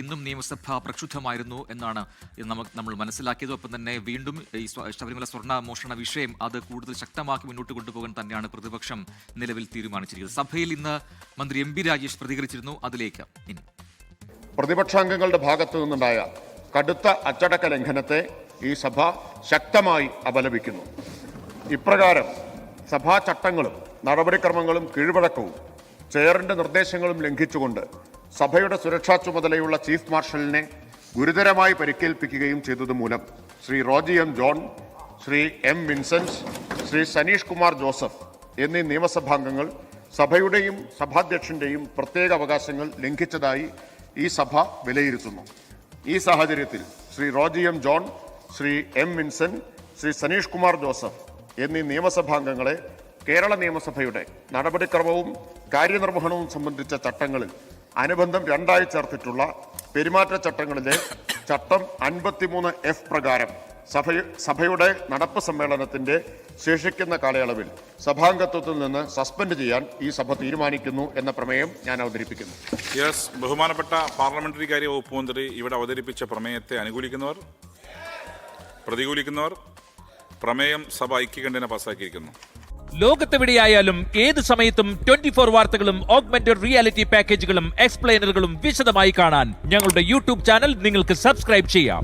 എന്നും നിയമസഭ പ്രക്ഷുബ്ധമായിരുന്നു എന്നാണ് നമ്മൾ മനസ്സിലാക്കിയത്. ഒപ്പം തന്നെ വീണ്ടും ഈ ശബരിമല സ്വർണ്ണ മോഷണ വിഷയം അത് കൂടുതൽ ശക്തമാക്കി മുന്നോട്ട് കൊണ്ടുപോകാൻ തന്നെയാണ് പ്രതിപക്ഷം നിലവിൽ തീരുമാനിച്ചിരിക്കുന്നത്. സഭയിൽ ഇന്ന് മന്ത്രി എം പി രാജേഷ് പ്രതികരിച്ചിരുന്നു. അതിലേക്ക് ഇനി പ്രതിപക്ഷാംഗങ്ങളുടെ ഭാഗത്തു നിന്നുണ്ടായ കടുത്ത അച്ചടക്ക ലംഘനത്തെ ഈ സഭ ശക്തമായി അപലപിക്കുന്നു. ഇപ്രകാരം സഭാ ചട്ടങ്ങളും നടപടിക്രമങ്ങളും കീഴ്വഴക്കവും ചെയറിന്റെ നിർദ്ദേശങ്ങളും ലംഘിച്ചുകൊണ്ട് സഭയുടെ സുരക്ഷാ ചുമതലയുള്ള ചീഫ് മാർഷലിനെ ഗുരുതരമായി പരിക്കേൽപ്പിക്കുകയും ചെയ്തതുമൂലം Shri Roji M John, Shri M Vincent, Shri Saneesh Kumar Joseph എന്നീ നിയമസഭാംഗങ്ങൾ സഭയുടെയും സഭാധ്യക്ഷന്റെയും പ്രത്യേക അവകാശങ്ങൾ ലംഘിച്ചതായി ഈ സഭ വിലയിരുത്തുന്നു. ഈ സാഹചര്യത്തിൽ Shri Roji M John, Shri M Vincent, Shri Saneesh Kumar Joseph എന്നീ നിയമസഭാംഗങ്ങളെ കേരള നിയമസഭയുടെ നടപടിക്രമവും കാര്യനിർവഹണവും സംബന്ധിച്ച ചട്ടങ്ങളിൽ അനുബന്ധം 2 ചേർത്തിട്ടുള്ള പെരുമാറ്റച്ചട്ടങ്ങളിലെ ചട്ടം 53F പ്രകാരം സഭയുടെ നടപ്പ് സമ്മേളനത്തിന്റെ ശേഷിക്കുന്ന കാലയളവിൽ സഭാംഗത്വത്തിൽ നിന്ന് സസ്പെൻഡ് ചെയ്യാൻ ഈ സഭ തീരുമാനിക്കുന്നു എന്ന പ്രമേയം ഞാൻ അവതരിപ്പിക്കുന്നു. ബഹുമാനപ്പെട്ട പാർലമെന്ററി കാര്യ വകുപ്പ് മന്ത്രി ഇവിടെ അവതരിപ്പിച്ച പ്രമേയത്തെ അനുകൂലിക്കുന്നവർ, പ്രതികൂലിക്കുന്നവർ? പ്രമേയം സഭ ഐക്യകണ്ഠേന പാസാക്കിയിരിക്കുന്നു. ലോകത്തെവിടെയായാലും ഏത് സമയത്തും 24 വാർത്തകളും ഓഗ്മെന്റഡ് റിയാലിറ്റി പാക്കേജുകളും എക്സ്പ്ലെയിനറുകളും വിശദമായി കാണാൻ ഞങ്ങളുടെ യൂട്യൂബ് ചാനൽ നിങ്ങൾക്ക് സബ്സ്ക്രൈബ് ചെയ്യാം.